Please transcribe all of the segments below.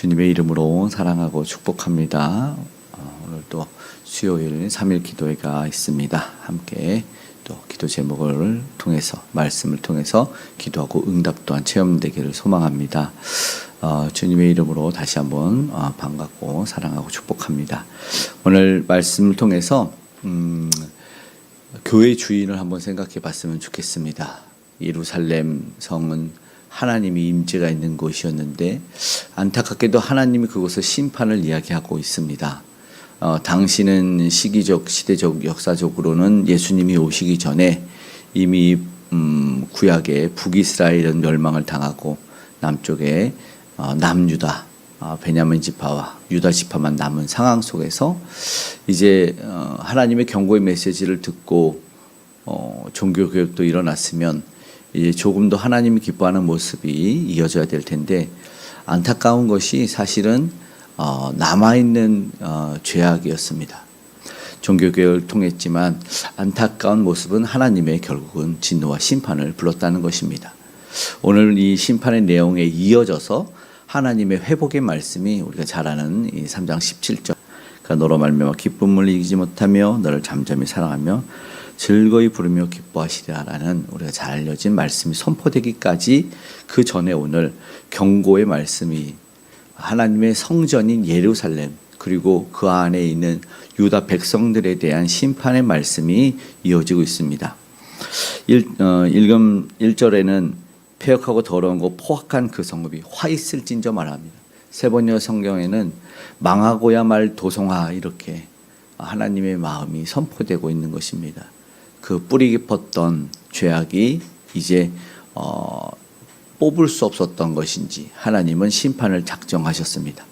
주님의 이름으로 사랑하고 축복합니다. 오늘도 수요일 3일 기도회가 있습니다. 함께 또 기도 제목을 통해서 말씀을 통해서 기도하고 응답 또한 체험되기를 소망합니다. 주님의 이름으로 다시 한번 반갑고 사랑하고 축복합니다. 오늘 말씀을 통해서 교회 주인을 한번 생각해 봤으면 좋겠습니다. 예루살렘 성은 하나님이 임재가 있는 곳이었는데 안타깝게도 하나님이 그곳을 심판을 이야기하고 있습니다. 당시는 시기적, 시대적, 역사적으로는 예수님이 오시기 전에 이미 구약의 북이스라엘은 멸망을 당하고 남쪽에 남유다, 베냐민 지파와 유다 지파만 남은 상황 속에서 이제 하나님의 경고의 메시지를 듣고 종교개혁도 일어났으면 이제 조금 더 하나님이 기뻐하는 모습이 이어져야 될 텐데 안타까운 것이 사실은 남아있는 죄악이었습니다. 종교개혁을 통했지만 안타까운 모습은 하나님의 결국은 진노와 심판을 불렀다는 것입니다. 오늘 이 심판의 내용에 이어져서 하나님의 회복의 말씀이 우리가 잘 아는 이 3장 17절 그러니까 너로 말미암아 기쁨을 이기지 못하며 너를 잠잠히 사랑하며 즐거이 부르며 기뻐하시리라라는 우리가 잘 알려진 말씀이 선포되기까지 그 전에 오늘 경고의 말씀이 하나님의 성전인 예루살렘 그리고 그 안에 있는 유다 백성들에 대한 심판의 말씀이 이어지고 있습니다. 1절에는 폐역하고 더러운 거 포악한 그 성읍이 화 있을진저 말합니다. 세 번째 성경에는 망하고야 말 도성하 이렇게 하나님의 마음이 선포되고 있는 것입니다. 그 뿌리 깊었던 죄악이 이제 뽑을 수 없었던 것인지 하나님은 심판을 작정하셨습니다.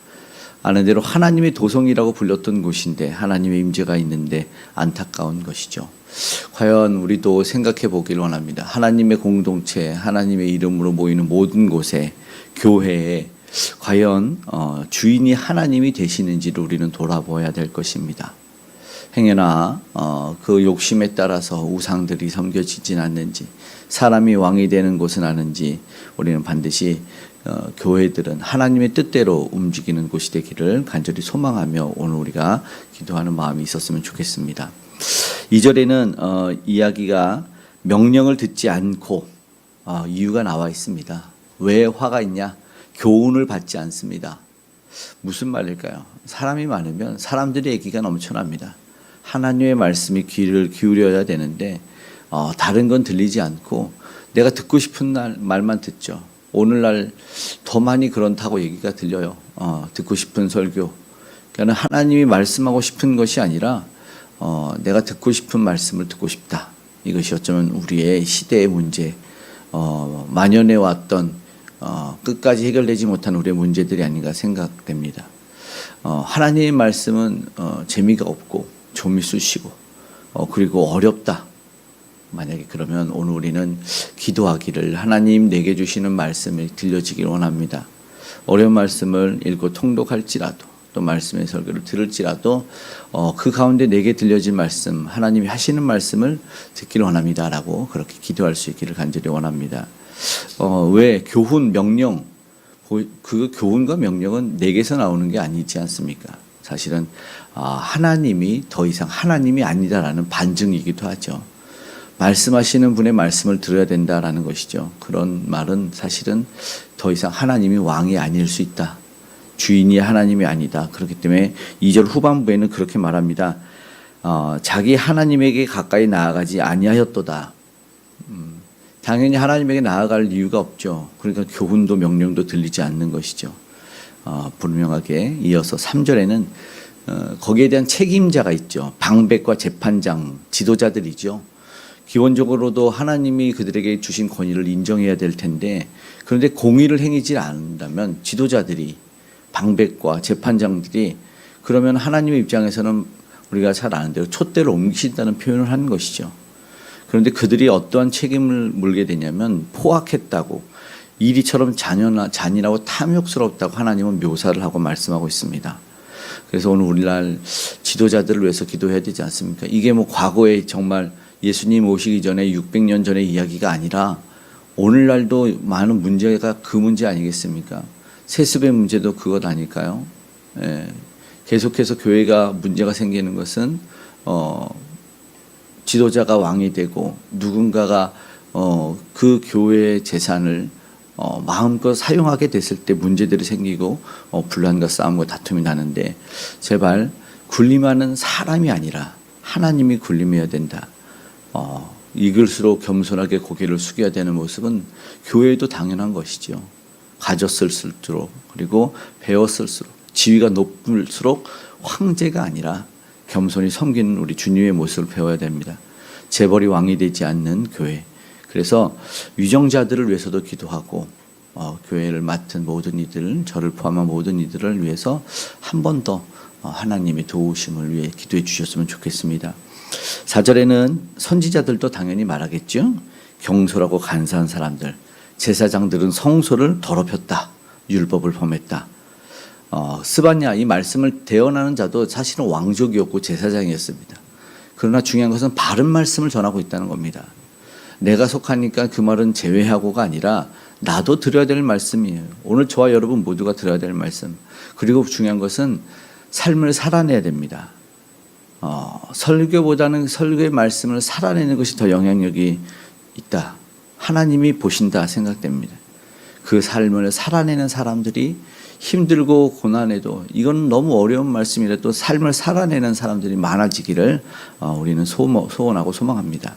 아는 대로 하나님의 도성이라고 불렸던 곳인데 하나님의 임재가 있는데 안타까운 것이죠. 과연 우리도 생각해 보길 원합니다. 하나님의 공동체, 하나님의 이름으로 모이는 모든 곳에 교회에 과연 주인이 하나님이 되시는지를 우리는 돌아보아야 될 것입니다. 행여나 그 욕심에 따라서 우상들이 섬겨지진 않는지 사람이 왕이 되는 곳은 아는지 우리는 반드시 교회들은 하나님의 뜻대로 움직이는 곳이 되기를 간절히 소망하며 오늘 우리가 기도하는 마음이 있었으면 좋겠습니다. 2절에는 이야기가 명령을 듣지 않고 이유가 나와 있습니다. 왜 화가 있냐? 교훈을 받지 않습니다. 무슨 말일까요? 사람이 많으면 사람들의 얘기가 넘쳐납니다. 하나님의 말씀이 귀를 기울여야 되는데 다른 건 들리지 않고 내가 듣고 싶은 말만 듣죠. 오늘날 더 많이 그렇다고 얘기가 들려요. 듣고 싶은 설교. 그러니까 하나님이 말씀하고 싶은 것이 아니라 내가 듣고 싶은 말씀을 듣고 싶다. 이것이 어쩌면 우리의 시대의 문제, 만연해 왔던 끝까지 해결되지 못한 우리의 문제들이 아닌가 생각됩니다. 하나님의 말씀은 재미가 없고 좀이 쑤시고 그리고 어렵다. 만약에 그러면 오늘 우리는 기도하기를 하나님 내게 주시는 말씀을 들려지길 원합니다. 어려운 말씀을 읽고 통독할지라도 또 말씀의 설교를 들을지라도 그 가운데 내게 들려진 말씀 하나님이 하시는 말씀을 듣기를 원합니다라고 그렇게 기도할 수 있기를 간절히 원합니다. 왜 교훈 명령 그 교훈과 명령은 내게서 나오는 게 아니지 않습니까? 사실은 하나님이 더 이상 하나님이 아니다라는 반증이기도 하죠. 말씀하시는 분의 말씀을 들어야 된다라는 것이죠. 그런 말은 사실은 더 이상 하나님이 왕이 아닐 수 있다. 주인이 하나님이 아니다. 그렇기 때문에 2절 후반부에는 그렇게 말합니다. 자기 하나님에게 가까이 나아가지 아니하였도다. 당연히 하나님에게 나아갈 이유가 없죠. 그러니까 교훈도 명령도 들리지 않는 것이죠. 분명하게 이어서 3절에는 거기에 대한 책임자가 있죠. 방백과 재판장, 지도자들이죠. 기본적으로도 하나님이 그들에게 주신 권위를 인정해야 될 텐데 그런데 공의를 행하지 않는다면 지도자들이 방백과 재판장들이 그러면 하나님의 입장에서는 우리가 잘 아는 대로 촛대를 옮기신다는 표현을 하는 것이죠. 그런데 그들이 어떠한 책임을 물게 되냐면 포악했다고 이리처럼 잔인하고 탐욕스럽다고 하나님은 묘사를 하고 말씀하고 있습니다. 그래서 오늘 우리날 지도자들을 위해서 기도해야 되지 않습니까? 이게 뭐 과거에 정말 예수님 오시기 전에 600년 전의 이야기가 아니라 오늘날도 많은 문제가 그 문제 아니겠습니까? 세습의 문제도 그것 아닐까요? 예. 계속해서 교회가 문제가 생기는 것은 지도자가 왕이 되고 누군가가 그 교회의 재산을 마음껏 사용하게 됐을 때 문제들이 생기고 분란과 싸움과 다툼이 나는데, 제발 군림하는 사람이 아니라 하나님이 군림해야 된다. 이글수록 겸손하게 고개를 숙여야 되는 모습은 교회도 당연한 것이죠. 가졌을수록, 그리고 배웠을수록, 지위가 높을수록 황제가 아니라 겸손히 섬기는 우리 주님의 모습을 배워야 됩니다. 재벌이 왕이 되지 않는 교회. 그래서 위정자들을 위해서도 기도하고 교회를 맡은 모든 이들, 저를 포함한 모든 이들을 위해서 한 번 더 하나님의 도우심을 위해 기도해 주셨으면 좋겠습니다. 4절에는 선지자들도 당연히 말하겠죠. 경솔하고 간사한 사람들, 제사장들은 성소를 더럽혔다, 율법을 범했다. 스바냐, 이 말씀을 대언하는 자도 사실은 왕족이었고 제사장이었습니다. 그러나 중요한 것은 바른 말씀을 전하고 있다는 겁니다. 내가 속하니까 그 말은 제외하고가 아니라 나도 들어야 될 말씀이에요. 오늘 저와 여러분 모두가 들어야 될 말씀. 그리고 중요한 것은 삶을 살아내야 됩니다. 설교보다는 설교의 말씀을 살아내는 것이 더 영향력이 있다, 하나님이 보신다 생각됩니다. 그 삶을 살아내는 사람들이 힘들고 고난에도, 이건 너무 어려운 말씀이라도 삶을 살아내는 사람들이 많아지기를 우리는 소원하고 소망합니다.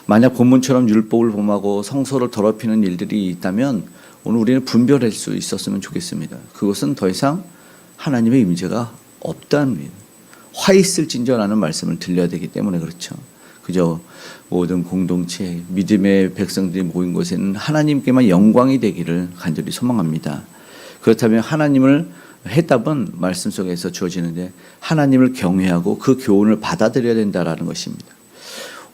만약 본문처럼 율법을 범하고 성소를 더럽히는 일들이 있다면 오늘 우리는 분별할 수 있었으면 좋겠습니다. 그것은 더 이상 하나님의 임재가 없다는, 화 있을진저라는 말씀을 들려야 되기 때문에 그렇죠. 그저 모든 공동체, 믿음의 백성들이 모인 곳에는 하나님께만 영광이 되기를 간절히 소망합니다. 그렇다면 하나님을, 해답은 말씀 속에서 주어지는데 하나님을 경외하고 그 교훈을 받아들여야 된다라는 것입니다.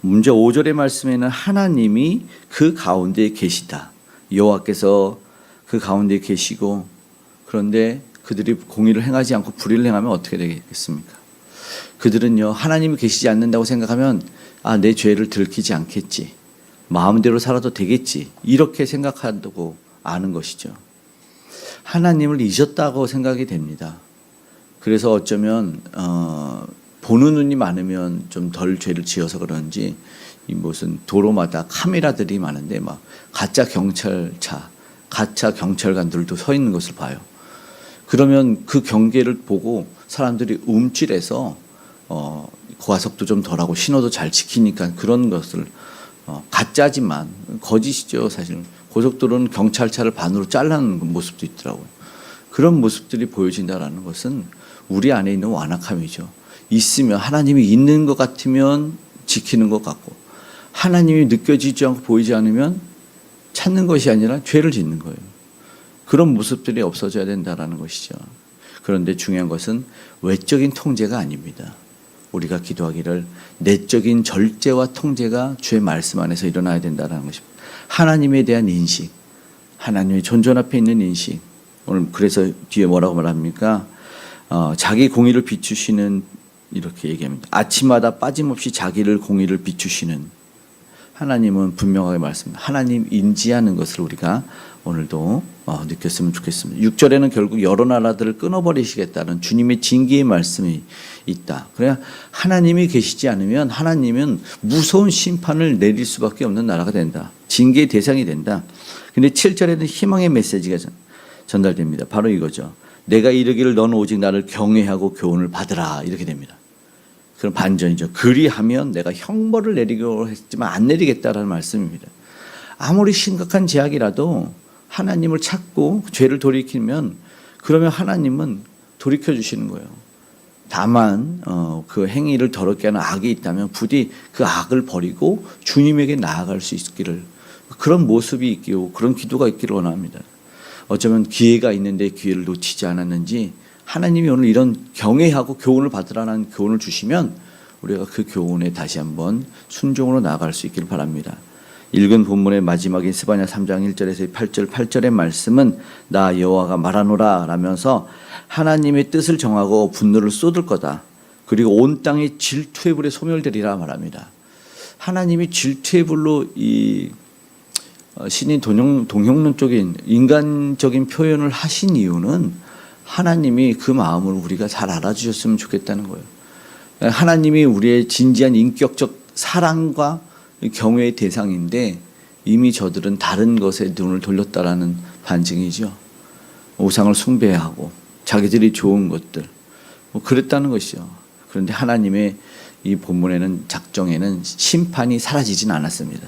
문제 5절의 말씀에는 하나님이 그 가운데 계시다, 여호와께서 그 가운데 계시고, 그런데 그들이 공의를 행하지 않고 불의를 행하면 어떻게 되겠습니까? 그들은요, 하나님이 계시지 않는다고 생각하면 내 죄를 들키지 않겠지, 마음대로 살아도 되겠지, 이렇게 생각한다고 아는 것이죠. 하나님을 잊었다고 생각이 됩니다. 그래서 어쩌면 보는 눈이 많으면 좀 덜 죄를 지어서 그런지 이 무슨 도로마다 카메라들이 많은데 막 가짜 경찰차, 가짜 경찰관들도 서 있는 것을 봐요. 그러면 그 경계를 보고 사람들이 움찔해서 과속도 좀 덜하고 신호도 잘 지키니까 그런 것을, 가짜지만 거짓이죠 사실. 고속도로는 경찰차를 반으로 잘라는 모습도 있더라고요. 그런 모습들이 보여진다는 것은 우리 안에 있는 완악함이죠. 있으면, 하나님이 있는 것 같으면 지키는 것 같고, 하나님이 느껴지지 않고 보이지 않으면 찾는 것이 아니라 죄를 짓는 거예요. 그런 모습들이 없어져야 된다는 것이죠. 그런데 중요한 것은 외적인 통제가 아닙니다. 우리가 기도하기를 내적인 절제와 통제가 주의 말씀 안에서 일어나야 된다는 것입니다. 하나님에 대한 인식, 하나님의 존전 앞에 있는 인식. 오늘 그래서 뒤에 뭐라고 말합니까? 자기 공의를 비추시는, 이렇게 얘기합니다. 아침마다 빠짐없이 자기를 공의를 비추시는 하나님은 분명하게 말씀합니다. 하나님 인지하는 것을 우리가 오늘도 느꼈으면 좋겠습니다. 6절에는 결국 여러 나라들을 끊어버리시겠다는 주님의 징계의 말씀이 있다. 그래야 하나님이 계시지 않으면 하나님은 무서운 심판을 내릴 수밖에 없는 나라가 된다. 징계의 대상이 된다. 근데 7절에는 희망의 메시지가 전달됩니다. 바로 이거죠. 내가 이르기를 너는 오직 나를 경외하고 교훈을 받으라, 이렇게 됩니다. 그럼 반전이죠. 그리하면 내가 형벌을 내리기로 했지만 안 내리겠다라는 말씀입니다. 아무리 심각한 제약이라도 하나님을 찾고 죄를 돌이키면, 그러면 하나님은 돌이켜 주시는 거예요. 다만 그 행위를 더럽게 하는 악이 있다면 부디 그 악을 버리고 주님에게 나아갈 수 있기를, 그런 모습이 있기로, 그런 기도가 있기를 원합니다. 어쩌면 기회가 있는데 기회를 놓치지 않았는지 하나님이 오늘 이런 경외하고 교훈을 받으라는 교훈을 주시면 우리가 그 교훈에 다시 한번 순종으로 나아갈 수 있기를 바랍니다. 읽은 본문의 마지막인 스바냐 3장 1절에서 8절의 말씀은 나 여호와가 말하노라 라면서 하나님의 뜻을 정하고 분노를 쏟을 거다. 그리고 온 땅이 질투의 불에 소멸되리라 말합니다. 하나님이 질투의 불로 이 신이 동형론적인 인간적인 표현을 하신 이유는 하나님이 그 마음을 우리가 잘 알아주셨으면 좋겠다는 거예요. 하나님이 우리의 진지한 인격적 사랑과 경외의 대상인데 이미 저들은 다른 것에 눈을 돌렸다라는 반증이죠. 우상을 숭배하고 자기들이 좋은 것들 그랬다는 것이죠. 그런데 하나님의 이 본문에는 작정에는 심판이 사라지진 않았습니다.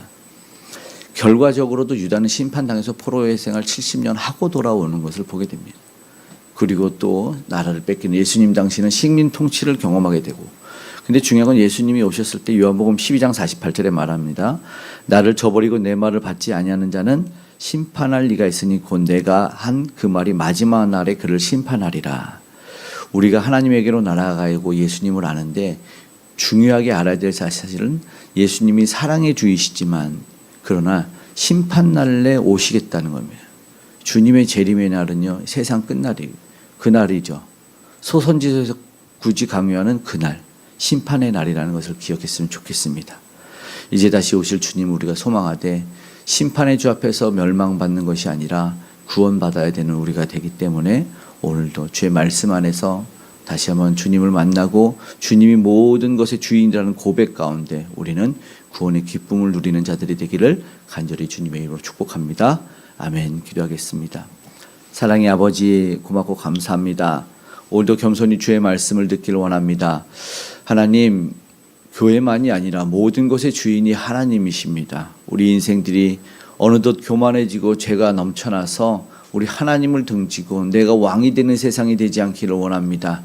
결과적으로도 유다는 심판당해서 포로의 생활 70년 하고 돌아오는 것을 보게 됩니다. 그리고 또 나라를 뺏기는 예수님 당시는 식민 통치를 경험하게 되고, 근데 중요한 건 예수님이 오셨을 때 요한복음 12장 48절에 말합니다. 나를 저버리고 내 말을 받지 아니하는 자는 심판할 리가 있으니 곧 내가 한 그 말이 마지막 날에 그를 심판하리라. 우리가 하나님에게로 날아가고 예수님을 아는데 중요하게 알아야 될 사실은 예수님이 사랑의 주이시지만 그러나 심판날에 오시겠다는 겁니다. 주님의 재림의 날은요, 세상 끝날이 그날이죠. 소선지서에서 굳이 강요하는 그날, 심판의 날이라는 것을 기억했으면 좋겠습니다. 이제 다시 오실 주님 우리가 소망하되 심판의 주 앞에서 멸망받는 것이 아니라 구원받아야 되는 우리가 되기 때문에 오늘도 주의 말씀 안에서 다시 한번 주님을 만나고 주님이 모든 것의 주인이라는 고백 가운데 우리는 구원의 기쁨을 누리는 자들이 되기를 간절히 주님의 이름으로 축복합니다. 아멘. 기도하겠습니다. 사랑의 아버지 고맙고 감사합니다. 오늘도 겸손히 주의 말씀을 듣기를 원합니다. 하나님, 교회만이 아니라 모든 것의 주인이 하나님이십니다. 우리 인생들이 어느덧 교만해지고 죄가 넘쳐나서 우리 하나님을 등지고 내가 왕이 되는 세상이 되지 않기를 원합니다.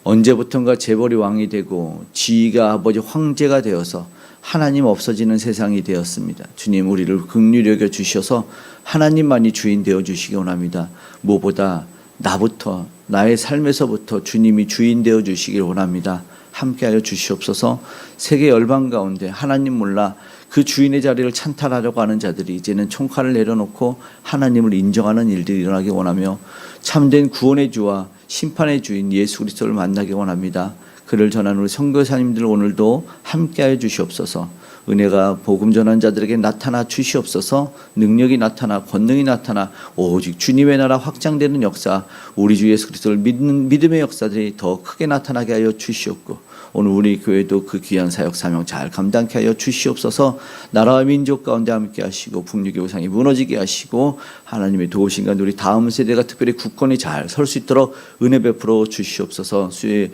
언제부턴가 재벌이 왕이 되고 지위가 아버지 황제가 되어서 하나님 없어지는 세상이 되었습니다. 주님, 우리를 긍휼히 여겨 주셔서 하나님만이 주인 되어 주시기 원합니다. 무엇보다 나부터, 나의 삶에서부터 주님이 주인 되어 주시길 원합니다. 함께하여 주시옵소서. 세계 열방 가운데 하나님 몰라 그 주인의 자리를 찬탈하려고 하는 자들이 이제는 총칼을 내려놓고 하나님을 인정하는 일들이 일어나기 원하며 참된 구원의 주와 심판의 주인 예수 그리스도를 만나기 원합니다. 그를 전하는 우리 선교사님들 오늘도 함께하여 주시옵소서. 은혜가 복음 전한 자들에게 나타나 주시옵소서. 능력이 나타나 권능이 나타나 오직 주님의 나라 확장되는 역사, 우리 주 예수 그리스도를 믿는 믿음의 역사들이 더 크게 나타나게 하여 주시옵고 오늘 우리 교회도 그 귀한 사역 사명 잘 감당케 하여 주시옵소서. 나라와 민족 가운데 함께 하시고 북녘의 우상이 무너지게 하시고 하나님의 도우신 가운데 우리 다음 세대가 특별히 굳건히 잘 설 수 있도록 은혜 베풀어 주시옵소서. 수의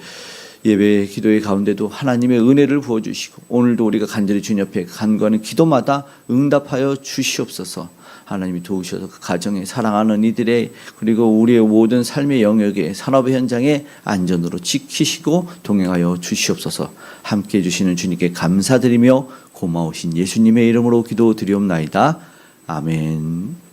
예배 기도의 가운데도 하나님의 은혜를 부어주시고 오늘도 우리가 간절히 주님 옆에 간구하는 기도마다 응답하여 주시옵소서. 하나님이 도우셔서 그 가정에 사랑하는 이들의 그리고 우리의 모든 삶의 영역에 산업의 현장에 안전으로 지키시고 동행하여 주시옵소서. 함께해 주시는 주님께 감사드리며 고마우신 예수님의 이름으로 기도드리옵나이다. 아멘.